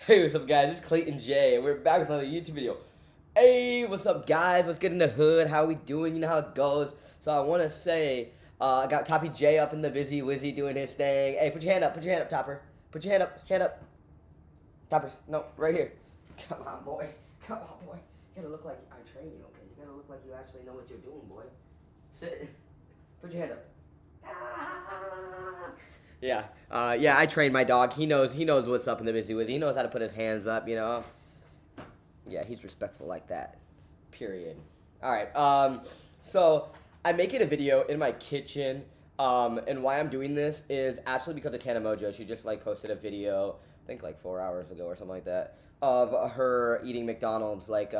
Hey, what's up, guys? It's Clayton Jay, and we're back with another YouTube video. Hey, what's up, guys? What's good in the hood? How we doing? You know how it goes. So I want to say, I got Toppy J up in the busy wizzy doing his thing. Hey, put your hand up. Put your hand up, Topper. Put your hand up. Hand up. Toppers. No, right here. Come on, boy. Come on, boy. You gotta look like I train you, okay? You gotta look like you actually know what you're doing, boy. Sit. Put your hand up. Yeah, yeah. I trained my dog. He knows what's up in the busy wizzy. He knows how to put his hands up. You know. Yeah, he's respectful like that. Period. All right. So I'm making a video in my kitchen. And why I'm doing this is actually because of Tana Mojo. She just like posted a video, I think like 4 hours ago or something like that, of her eating McDonald's, like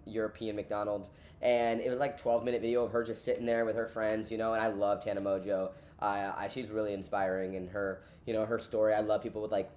European McDonald's, and it was like 12-minute video of her just sitting there with her friends, you know. And I love Tana Mojo. She's really inspiring in her, you know, her story. I love people with like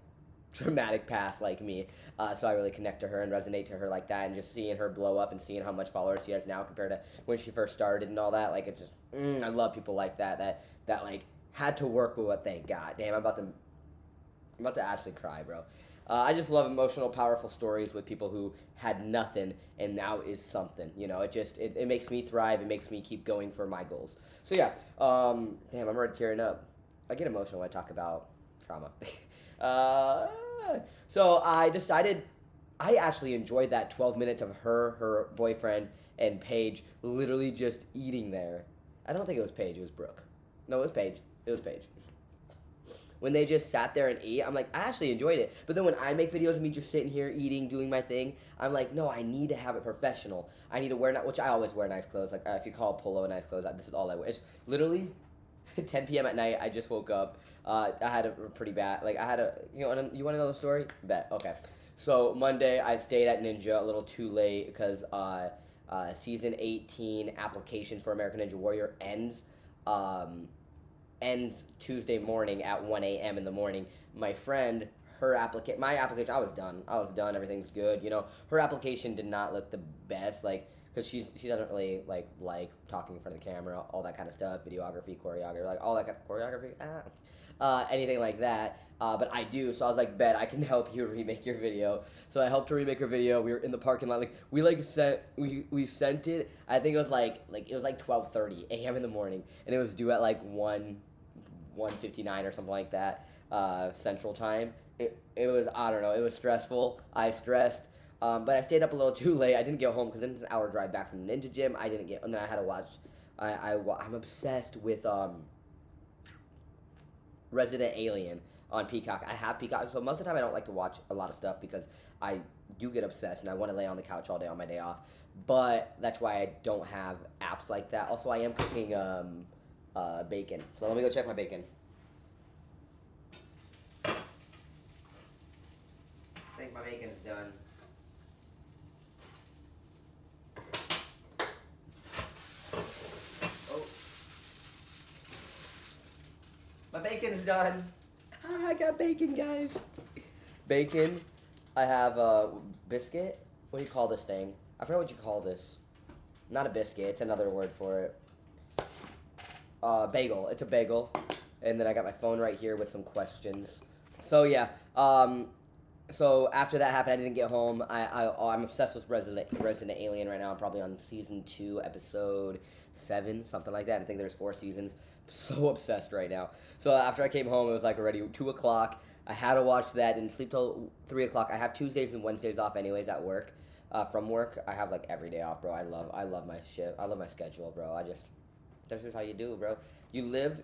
dramatic past like me, so I really connect to her and resonate to her like that, and just seeing her blow up and seeing how much followers she has now compared to when she first started and all that, like it just, I love people like that like had to work with what they got. Damn, I'm about to actually cry, bro. I just love emotional, powerful stories with people who had nothing and now is something. You know, it makes me thrive. It makes me keep going for my goals. So yeah, damn, I'm already tearing up. I get emotional when I talk about trauma. uh, so I decided I actually enjoyed that 12 minutes of her boyfriend, and Paige literally just eating there. I don't think it was Paige. It was Brooke. No, it was Paige. It was Paige. When they just sat there and ate, I'm like, I actually enjoyed it. But then when I make videos of me just sitting here eating, doing my thing, I'm like, no, I need to have it professional. I need to wear, which I always wear nice clothes. Like, if you call polo nice clothes, this is all I wear. It's literally 10 p.m. at night. I just woke up. I had a pretty bad, like, you want to know the story? Bet. Okay. So Monday, I stayed at Ninja a little too late because season 18 applications for American Ninja Warrior ends Tuesday morning at 1 a.m. in the morning. My friend, my application, I was done. Everything's good. You know, her application did not look the best, like, because she doesn't really like talking in front of the camera, all that kind of stuff, videography, choreography, like all that kind of choreography, anything like that. But I do, so I was like, bet I can help you remake your video. So I helped her remake her video. We were in the parking lot, like we sent it. I think it was like 12:30 a.m. in the morning, and it was due at like 1:59 or something like that, Central Time. It was, I don't know, it was stressful. I stressed. But I stayed up a little too late. I didn't get home because then it's an hour drive back from the Ninja Gym. And then I had to watch. I'm obsessed with Resident Alien on Peacock. I have Peacock, so most of the time I don't like to watch a lot of stuff because I do get obsessed and I want to lay on the couch all day on my day off. But that's why I don't have apps like that. Also, I am cooking bacon. So let me go check my bacon. I think my bacon is done. My bacon is done. I got bacon, guys. Bacon. I have a biscuit. What do you call this thing? I forgot what you call this. Not a biscuit. It's another word for it. Bagel. It's a bagel. And then I got my phone right here with some questions. So yeah. So after that happened, I didn't get home. I'm obsessed with Resident Alien right now. I'm probably on season 2, episode 7, something like that. I think there's 4 seasons. I'm so obsessed right now. So after I came home, it was like already 2 o'clock. I had to watch that. Didn't sleep till 3 o'clock. I have Tuesdays and Wednesdays off anyways at work. From work, I have like every day off, bro. I love my shift. I love my schedule, bro. That's just how you do, bro. You live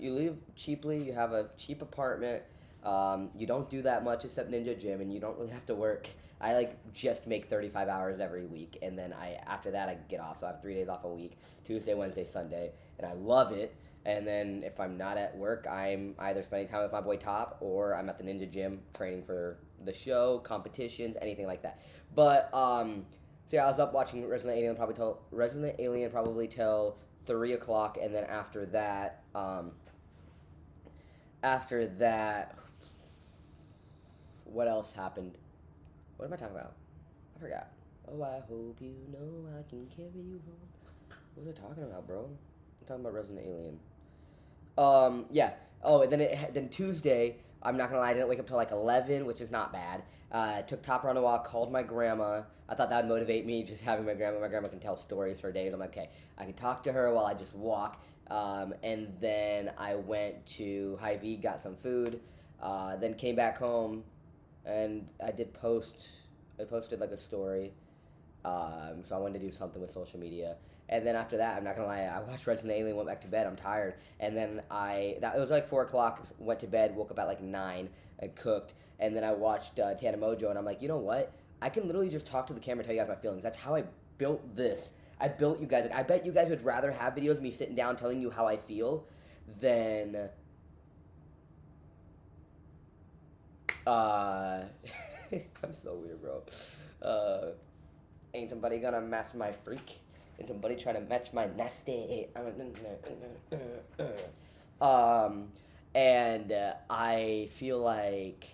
cheaply. You have a cheap apartment. You don't do that much except Ninja Gym, and you don't really have to work. I like just make 35 hours every week, and then after that I get off. So I have 3 days off a week: Tuesday, Wednesday, Sunday, and I love it. And then if I'm not at work, I'm either spending time with my boy Top, or I'm at the Ninja Gym training for the show, competitions, anything like that. But so yeah, I was up watching Resident Alien probably till 3 o'clock, and then after that, what else happened? What am I talking about? I forgot. Oh, I hope you know I can carry you home. What was I talking about, bro? I'm talking about Resident Alien. Yeah. Oh, and then Tuesday, I'm not gonna lie, I didn't wake up till like 11, which is not bad. Took Topper on a walk, called my grandma. I thought that would motivate me, just having my grandma. My grandma can tell stories for days. I'm like, okay, I can talk to her while I just walk. And then I went to Hy-Vee, got some food, then came back home, and I posted like a story. So I wanted to do something with social media. And then after that, I'm not gonna lie, I watched Resident Alien, went back to bed. I'm tired. And then it was like 4 o'clock. Went to bed, woke up at like 9, and cooked. And then I watched Tana Mojo, and I'm like, you know what? I can literally just talk to the camera, and tell you guys my feelings. That's how I built this. I built you guys. Like, I bet you guys would rather have videos of me sitting down telling you how I feel than I'm so weird, bro. Ain't somebody gonna match my freak? Ain't somebody trying to match my nasty? And I feel like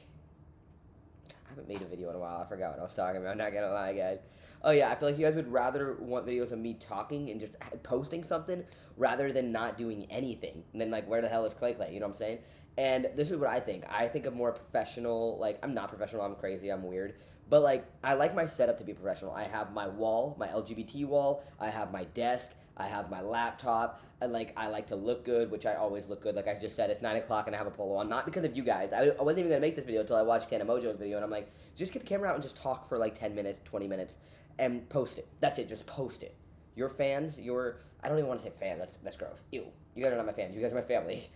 I haven't made a video in a while. I forgot what I was talking about. I'm not gonna lie, guys. Oh yeah, I feel like you guys would rather want videos of me talking and just posting something rather than not doing anything. And then like, where the hell is Clay? You know what I'm saying? And this is what I think. I think of more professional. Like, I'm not professional. I'm crazy. I'm weird. But like, I like my setup to be professional. I have my wall, my LGBT wall. I have my desk. I have my laptop. And like, I like to look good, which I always look good. Like I just said, it's 9 o'clock and I have a polo on. Not because of you guys. I wasn't even gonna make this video until I watched Tana Mojo's video, and I'm like, just get the camera out and just talk for like 10 minutes, 20 minutes, and post it. That's it. Just post it. Your fans, I don't even want to say fan. That's gross. Ew. You guys are not my fans. You guys are my family.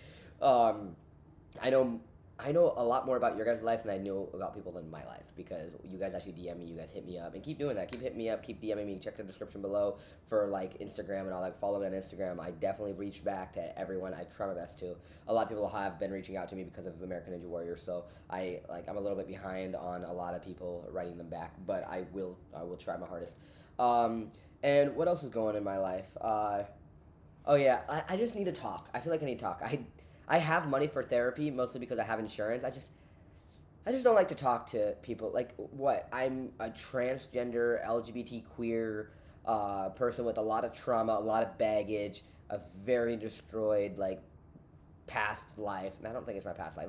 I know a lot more about your guys' life than I know about people in my life, because you guys actually DM me, you guys hit me up, and keep doing that. Keep hitting me up, keep DMing me. Check the description below for like Instagram and all that. Follow me on Instagram. I definitely reach back to everyone. I try my best to. A lot of people have been reaching out to me because of American Ninja Warrior, so I'm a little bit behind on a lot of people writing them back, but I will try my hardest. And what else is going on in my life? Oh yeah, I just need to talk. I feel like I need to talk. I have money for therapy, mostly because I have insurance. I just don't like to talk to people. Like, what? I'm a transgender, LGBT queer person with a lot of trauma, a lot of baggage, a very destroyed, like, past life. And I don't think it's my past life.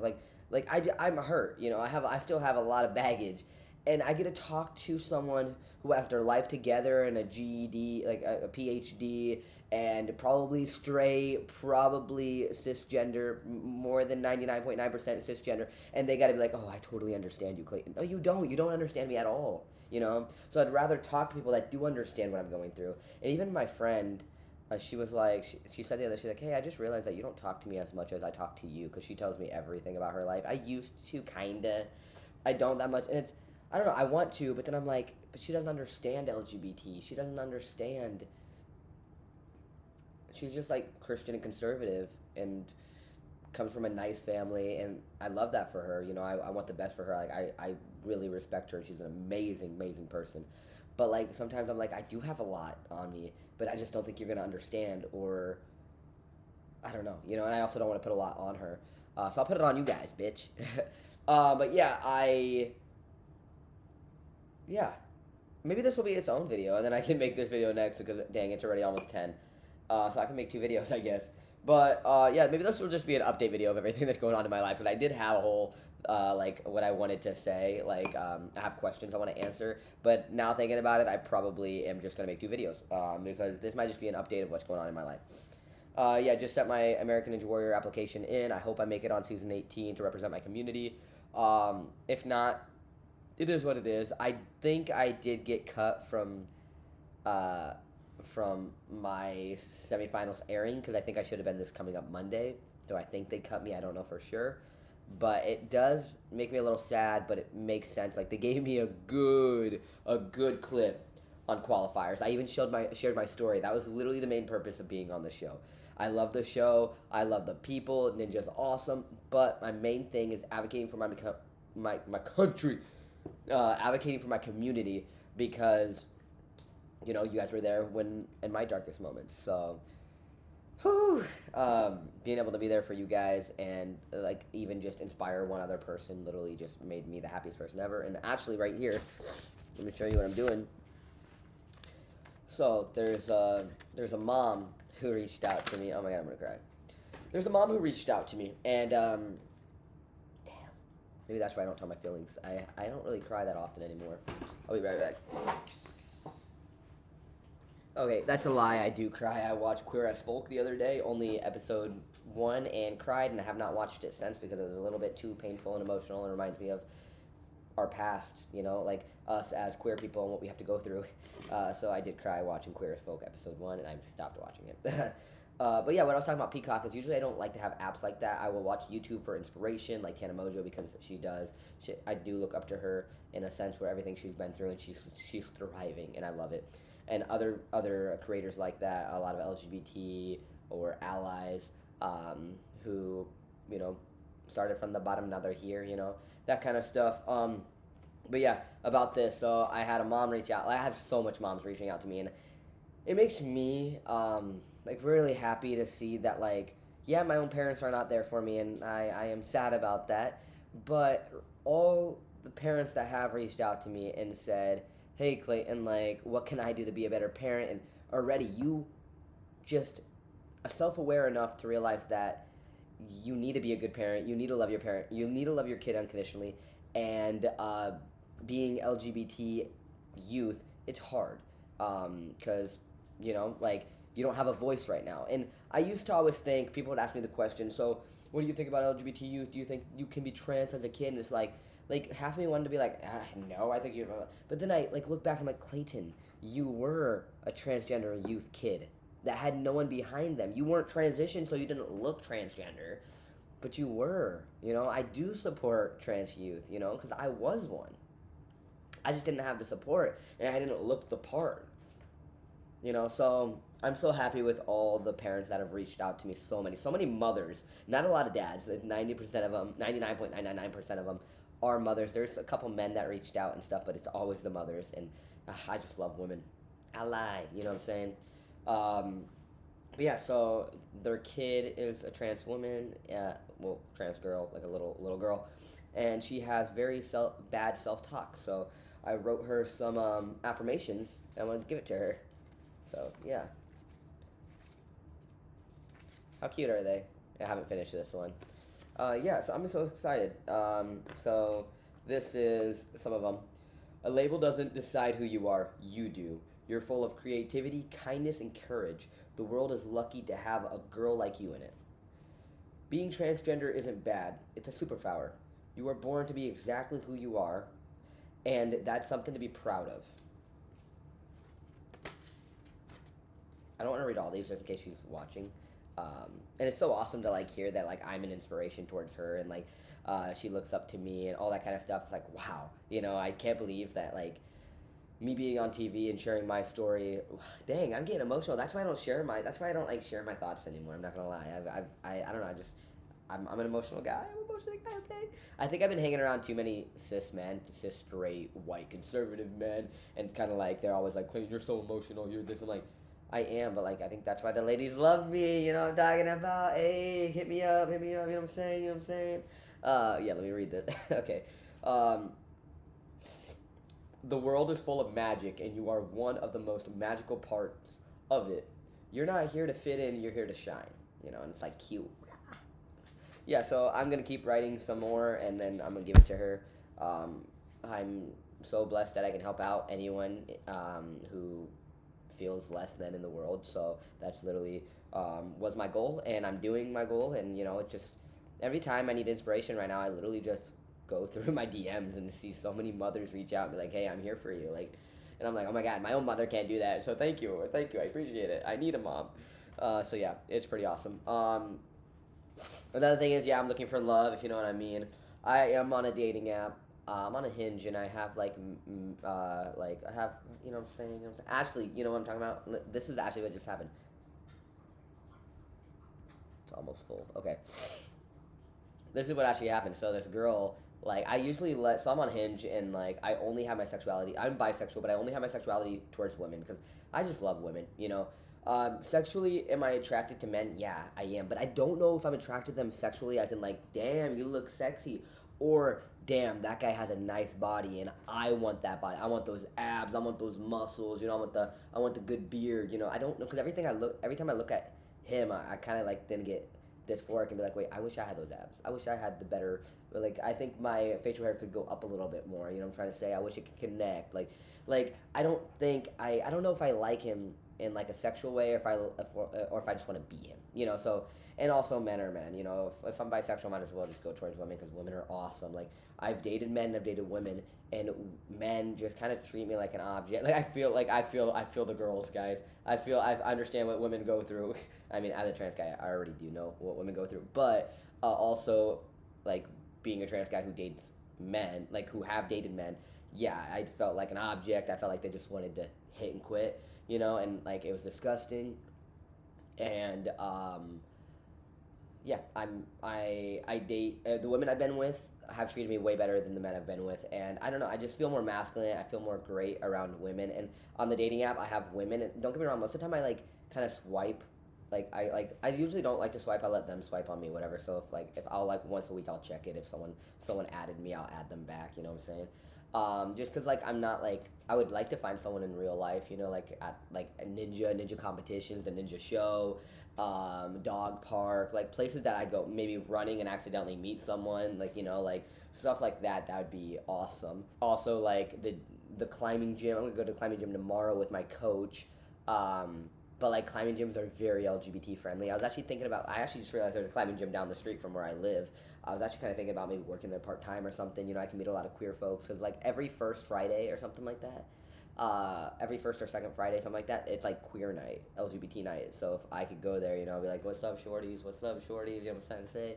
I'm hurt, you know. I still have a lot of baggage. And I get to talk to someone who has their life together and a GED, like a PhD, and probably straight, probably cisgender, more than 99.9% cisgender, and they gotta be like, oh, I totally understand you, Clayton. No, you don't. You don't understand me at all, you know? So I'd rather talk to people that do understand what I'm going through. And even my friend, she was like, she said the other, she's like, hey, I just realized that you don't talk to me as much as I talk to you, because she tells me everything about her life. I used to, kinda. I don't that much, and it's, I don't know, I want to, but then I'm like, but she doesn't understand LGBT. She doesn't understand. She's just like Christian and conservative and comes from a nice family, and I love that for her. You know, I want the best for her. Like, I really respect her. She's an amazing, amazing person. But like, sometimes I'm like, I do have a lot on me, but I just don't think you're gonna understand, or I don't know, you know. And I also don't want to put a lot on her, so I'll put it on you guys, bitch. But yeah, maybe this will be its own video, and then I can make this video next, because dang, it's already almost 10. So I can make 2 videos, I guess. But yeah, maybe this will just be an update video of everything that's going on in my life. And I did have a whole like what I wanted to say. Like, I have questions I want to answer. But now thinking about it, I probably am just gonna make 2 videos, because this might just be an update of what's going on in my life. Yeah, just set my American Ninja Warrior application in. I hope I make it on season 18 to represent my community. If not, it is what it is. I think I did get cut from my semifinals airing, because I think I should have been this coming up Monday. So I think they cut me. I don't know for sure, but it does make me a little sad. But it makes sense. Like, they gave me a good clip on qualifiers. I even shared my story. That was literally the main purpose of being on the show. I love the show. I love the people. Ninja's awesome. But my main thing is advocating for my country, advocating for my community, because, you know, you guys were there when in my darkest moments. So, being able to be there for you guys and like even just inspire one other person literally just made me the happiest person ever. And actually, right here, let me show you what I'm doing. So there's a mom who reached out to me. Oh my god, I'm gonna cry. There's a mom who reached out to me, and damn, Maybe that's why I don't tell my feelings. I don't really cry that often anymore. I'll be right back. Okay, that's a lie. I do cry. I watched Queer as Folk the other day, only episode 1, and cried, and I have not watched it since because it was a little bit too painful and emotional, and reminds me of our past, like us as queer people and what we have to go through. So I did cry watching Queer as Folk episode 1, and I've stopped watching it. But yeah, what I was talking about Peacock is usually I don't like to have apps like that. I will watch YouTube for inspiration, like Hannah Mojo, because I do look up to her in a sense where everything she's been through, and she's thriving, and I love it. And other creators like that, a lot of LGBT or allies who started from the bottom, now they're here, that kind of stuff. But yeah, about this, so I had a mom reach out. I have so much moms reaching out to me, and it makes me really happy to see that, like, yeah, my own parents are not there for me, and I am sad about that. But all the parents that have reached out to me and said, hey, Clayton, like, what can I do to be a better parent? And already you just are self-aware enough to realize that you need to be a good parent. You need to love your parent. You need to love your kid unconditionally. And being LGBT youth, it's hard because, you don't have a voice right now. And I used to always think, people would ask me the question, so what do you think about LGBT youth? Do you think you can be trans as a kid? And it's like half of me wanted to be like, no, I think you're, but then I look back and I'm like, Clayton, you were a transgender youth kid that had no one behind them. You weren't transitioned, so you didn't look transgender, but you were, I do support trans youth, because I was one. I just didn't have the support, and I didn't look the part, so I'm so happy with all the parents that have reached out to me, so many mothers, not a lot of dads, 90% of them, 99.999% of them, are mothers. There's a couple men that reached out and stuff, but it's always the mothers, and I just love women. I lie, you know what I'm saying? But yeah, so their kid is a trans woman, trans girl, like a little girl, and she has very bad self-talk. So I wrote her some affirmations, and I wanted to give it to her. So yeah, how cute are they? I haven't finished this one. Yeah, so I'm so excited. So this is some of them. A label doesn't decide who you are, you do. You're full of creativity, kindness, and courage. The world is lucky to have a girl like you in it. Being transgender isn't bad, it's a superpower. You are born to be exactly who you are, and that's something to be proud of. I don't want to read all these just in case she's watching. And it's so awesome to hear that I'm an inspiration towards her, and she looks up to me and all that kind of stuff. It's like, wow, I can't believe that me being on TV and sharing my story. Dang, I'm getting emotional. That's why I don't share my thoughts anymore. I'm not gonna lie. I don't know. I'm an emotional guy. I'm an emotional guy. Okay. I think I've been hanging around too many cis straight white conservative men, and kind of they're always like, Clayton, you're so emotional. You're this. I'm like, I am, but I think that's why the ladies love me, I'm talking about. Hey, hit me up, you know what I'm saying, yeah, let me read this. Okay. The world is full of magic, and you are one of the most magical parts of it. You're not here to fit in, you're here to shine, and it's cute. Yeah, so I'm gonna keep writing some more, and then I'm gonna give it to her. I'm so blessed that I can help out anyone who feels less than in the world. So that's literally was my goal, and I'm doing my goal. And it just, every time I need inspiration right now, I literally just go through my DMs and see so many mothers reach out and be like, hey, I'm here for you, and I'm like, oh my god, my own mother can't do that, so thank you, I appreciate it. I need a mom. So yeah, it's pretty awesome. Another thing is, yeah, I'm looking for love, if you know what I mean. I am on a dating app. I'm on a Hinge, and I have I have, you know what I'm saying? Actually, you know what I'm talking about? This is actually what just happened. It's almost full. Okay. This is what actually happened. So this girl, I usually so I'm on Hinge, and I only have my sexuality. I'm bisexual, but I only have my sexuality towards women because I just love women, Sexually, am I attracted to men? Yeah, I am. But I don't know if I'm attracted to them sexually, as in damn, you look sexy, or damn, that guy has a nice body and I want that body. I want those abs. I want those muscles. I want the good beard. I don't know, because every time I look at him, I kind of then get dysphoric and be like, wait, I wish I had those abs. I wish I had the better, like, I think my facial hair could go up a little bit more. You know what I'm trying to say? I wish it could connect. Like I don't think I don't know if I like him in like a sexual way, or if I just want to be him. You know, so. And also men are men, you know. If I'm bisexual, I might as well just go towards women because women are awesome. Like I've dated men, and I've dated women, and men just kind of treat me like an object. Like I feel the girls, guys. I understand what women go through. I mean, as a trans guy, I already do know what women go through. But also, like being a trans guy who dates men, like who have dated men, yeah, I felt like an object. I felt like they just wanted to hit and quit, you know, and like it was disgusting. And yeah, I date the women I've been with have treated me way better than the men I've been with, and I don't know. I just feel more masculine. I feel more great around women, and on the dating app, I have women. And don't get me wrong, most of the time I like kind of swipe. I usually don't like to swipe. I let them swipe on me, whatever. So if I'll like once a week I'll check it. If someone added me, I'll add them back. You know what I'm saying? Just because like I'm not like I would like to find someone in real life. You know, like at like a ninja competitions, the ninja show. Dog park, like places that I go maybe running and accidentally meet someone, like, you know, like stuff like that. That would be awesome. Also, like the climbing gym. I'm gonna go to the climbing gym tomorrow with my coach. But like climbing gyms are very LGBT friendly. I actually just realized there's a climbing gym down the street from where I live. I was actually kind of thinking about maybe working there part time or something. You know, I can meet a lot of queer folks because like every first Friday or something like that. Every first or second Friday, something like that, it's like queer night, LGBT night. So if I could go there, you know, I'd be like, what's up, shorties? What's up, shorties? You know what I'm trying to say?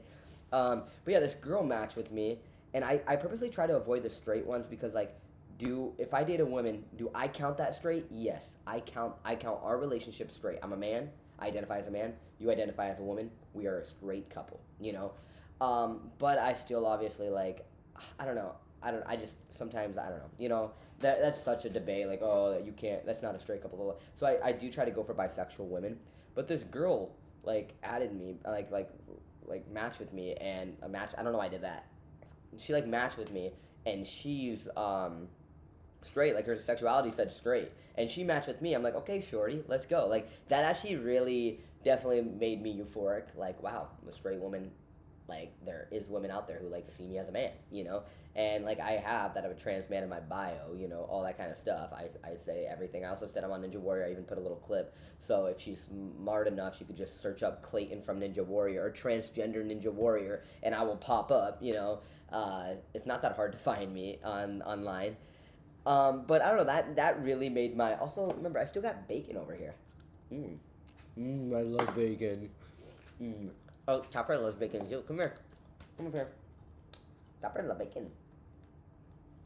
But yeah, this girl matched with me, and I purposely try to avoid the straight ones because like, if I date a woman, do I count that straight? Yes, I count our relationship straight. I'm a man. I identify as a man. You identify as a woman. We are a straight couple, you know. But I still obviously like, I don't know. I just sometimes I don't know. You know, that's such a debate. Like, oh, you can't. That's not a straight couple. So I do try to go for bisexual women. But this girl like added me, like matched with me, and a match. I don't know why I did that. She like matched with me, and she's straight. Like her sexuality said straight, and she matched with me. I'm like, okay, shorty, let's go. Like that actually really definitely made me euphoric. Like, wow, I'm a straight woman. Like there is women out there who like see me as a man, you know, and like I have that I'm a trans man in my bio, you know, all that kind of stuff. I say everything. I also said I'm on Ninja Warrior. I even put a little clip. So if she's smart enough, she could just search up Clayton from Ninja Warrior or transgender Ninja Warrior, and I will pop up. You know, it's not that hard to find me online. But I don't know. That really made my. Also, remember, I still got bacon over here. I love bacon. Oh, Chopper loves bacon too. Come here. Come here. Chopper loves bacon.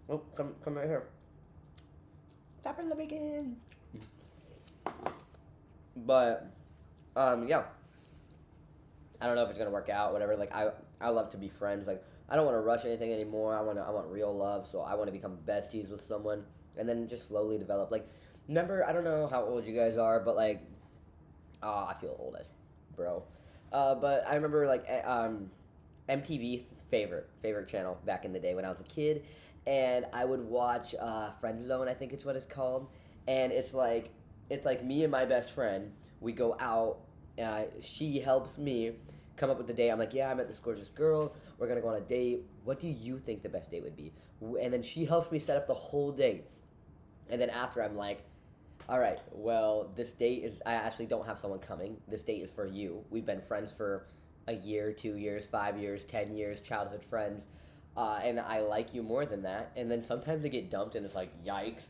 Oh, come right here. Chopper loves bacon. But, yeah. I don't know if it's gonna work out. Whatever. Like I love to be friends. Like I don't want to rush anything anymore. I want real love. So I want to become besties with someone, and then just slowly develop. Like, remember, I don't know how old you guys are, but like, I feel old as bro. But I remember like MTV favorite channel back in the day when I was a kid, and I would watch Friend Zone, I think it's what it's called, and it's like me and my best friend. We go out. She helps me come up with the date. I'm like, yeah, I met this gorgeous girl. We're gonna go on a date. What do you think the best date would be? And then she helps me set up the whole date. And then after, I'm like, all right, well, this date is, I actually don't have someone coming. This date is for you. We've been friends for a year, 2 years, 5 years, 10 years, childhood friends. And I like you more than that. And then sometimes they get dumped and it's like, yikes.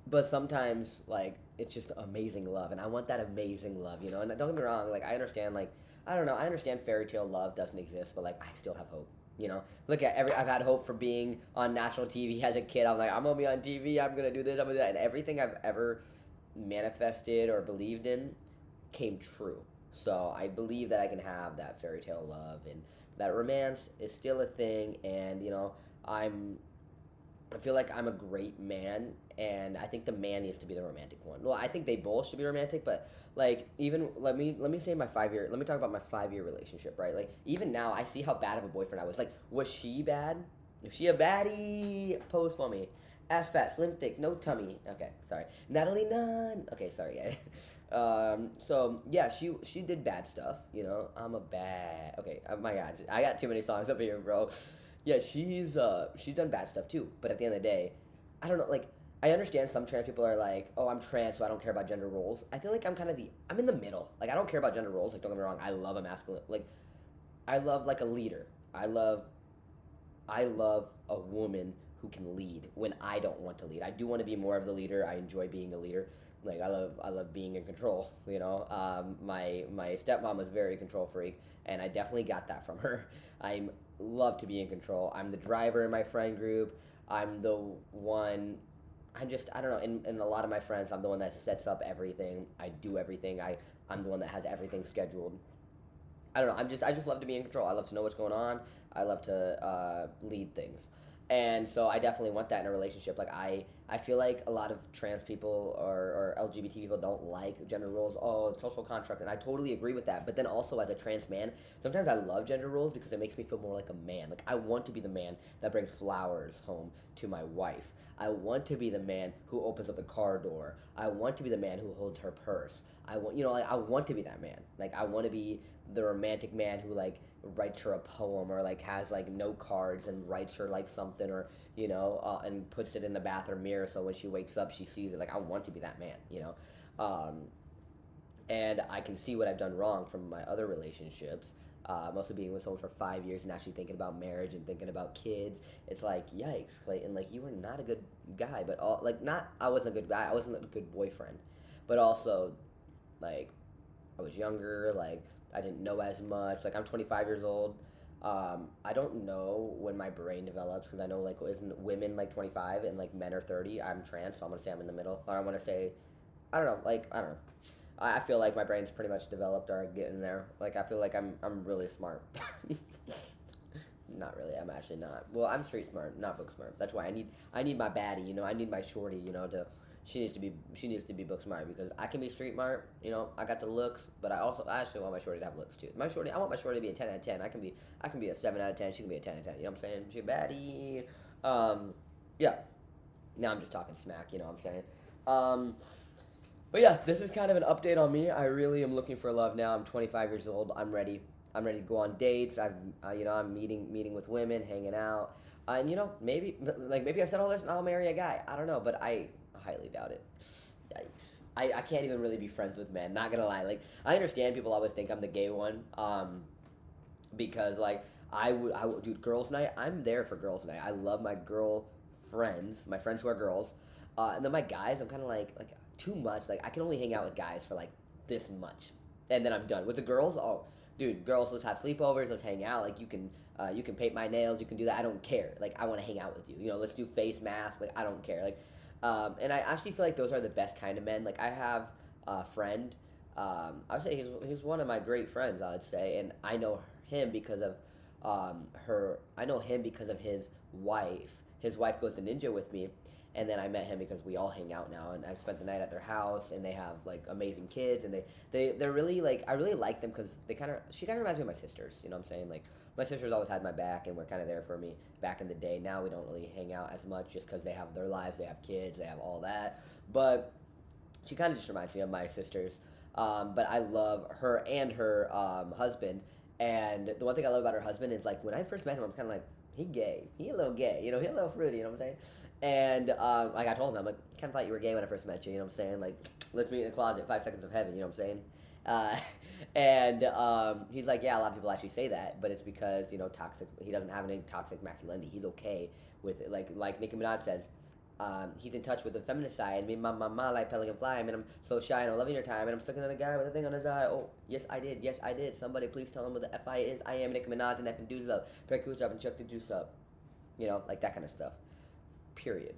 But sometimes, like, it's just amazing love. And I want that amazing love, you know? And don't get me wrong, like, I understand, like, I don't know, I understand fairy tale love doesn't exist, but, like, I still have hope. You know, look at I've had hope for being on national TV as a kid. I'm like, I'm gonna be on TV. I'm gonna do this. I'm gonna do that. And everything I've ever manifested or believed in came true. So I believe that I can have that fairy tale love, and that romance is still a thing. And you know, I feel like I'm a great man, and I think the man needs to be the romantic one. Well, I think they both should be romantic, but like even let me say let me talk about my 5-year relationship, right? Like even now I see how bad of a boyfriend I was. Like, was she bad? Is she a baddie? Pose for me. Ass fat, slim thick, no tummy. Okay, sorry. Natalie Nunn. Okay, sorry guys. So yeah, she did bad stuff. You know, I'm a bad. Okay, my God, I got too many songs up here, bro. Yeah, she's done bad stuff too. But at the end of the day, I don't know. Like, I understand some trans people are like, oh, I'm trans, so I don't care about gender roles. I feel like I'm in the middle. Like, I don't care about gender roles. Like, don't get me wrong, I love a masculine. Like, I love like a leader. I love a woman who can lead when I don't want to lead. I do want to be more of the leader. I enjoy being a leader. Like I love being in control. You know, my stepmom was very control freak, and I definitely got that from her. I love to be in control. I'm the driver in my friend group. I'm the one. I don't know. In a lot of my friends, I'm the one that sets up everything. I do everything. I'm the one that has everything scheduled. I don't know. I just love to be in control. I love to know what's going on. I love to lead things, and so I definitely want that in a relationship. Like I feel like a lot of trans people or LGBT people don't like gender roles. Oh, it's social construct, and I totally agree with that. But then also as a trans man, sometimes I love gender roles because it makes me feel more like a man. Like I want to be the man that brings flowers home to my wife. I want to be the man who opens up the car door. I want to be the man who holds her purse. Like I want to be that man. Like I want to be the romantic man who like writes her a poem or like has like note cards and writes her like something or and puts it in the bathroom mirror so when she wakes up she sees it. Like I want to be that man. And I can see what I've done wrong from my other relationships. Mostly being with someone for 5 years and actually thinking about marriage and thinking about kids. It's like, yikes, Clayton, like you were not a good guy, but not I wasn't a good guy, I wasn't a good boyfriend, but also like I was younger, like I didn't know as much. Like I'm 25 years old. I don't know when my brain develops because I know like isn't women like 25 and like men are 30. I'm trans, so I'm gonna say I'm in the middle. Or I'm gonna say I don't know. Like I don't know. I feel like my brain's pretty much developed or getting there. Like I feel like I'm really smart. Not really. I'm actually not. Well, I'm street smart, not book smart. That's why I need my baddie. I need my shorty. To she needs to be book smart because I can be street smart. I got the looks, but I actually want my shorty to have looks too. I want my shorty to be a 10 out of 10. I can be a 7 out of 10. She can be a 10 out of 10. You know what I'm saying? She a baddie. Yeah. Now I'm just talking smack. You know what I'm saying? But yeah, this is kind of an update on me. I really am looking for love now. I'm 25 years old. I'm ready. I'm ready to go on dates. I'm meeting with women, hanging out, and maybe I said all this and I'll marry a guy. I don't know, but I highly doubt it. Yikes. I can't even really be friends with men. Not gonna lie. Like I understand people always think I'm the gay one. Because like I would dude, girls night. I'm there for girls night. I love my girl friends, my friends who are girls, and then my guys. I'm kind of like too much. Like I can only hang out with guys for like this much, and then I'm done. With the girls, oh, dude, girls, let's have sleepovers. Let's hang out. Like you can paint my nails. You can do that. I don't care. Like I want to hang out with you. Let's do face masks. Like I don't care. Like, and I actually feel like those are the best kind of men. Like I have a friend. I would say he's one of my great friends. I would say, and I know him because of her. I know him because of his wife. His wife goes to ninja with me, and then I met him because we all hang out now, and I've spent the night at their house, and they have like amazing kids, and they're really like I really like them because she kind of reminds me of my sisters. You know what I'm saying? Like my sisters always had my back and were kind of there for me back in the day. Now we don't really hang out as much just because they have their lives, they have kids, they have all that, but she kind of just reminds me of my sisters. But I love her and her husband. And the one thing I love about her husband is like when I first met him, I was kind of like, he gay, he a little gay, he a little fruity, you know what I'm saying? And like I told him, I'm like, kind of thought you were gay when I first met you, you know what I'm saying? Like, let's meet in the closet, 5 seconds of heaven, you know what I'm saying? Uh, and he's like, yeah, a lot of people actually say that, but it's because toxic. He doesn't have any toxic masculinity. He's okay with it. Like Nicki Minaj says, he's in touch with the feminist side. Me, my mama, like pelican fly, and I'm so shy and I'm loving your time, and I'm stuck another guy with a thing on his eye. Oh, yes, I did. Yes, I did. Somebody please tell him what the FI is. I am Nicki Minaj and F and dudes up. Percuse up and chuck the juice up. Like that kind of stuff. Period.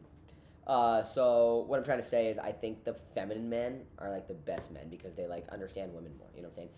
So what I'm trying to say is I think the feminine men are like the best men because they like understand women more. You know what I'm saying?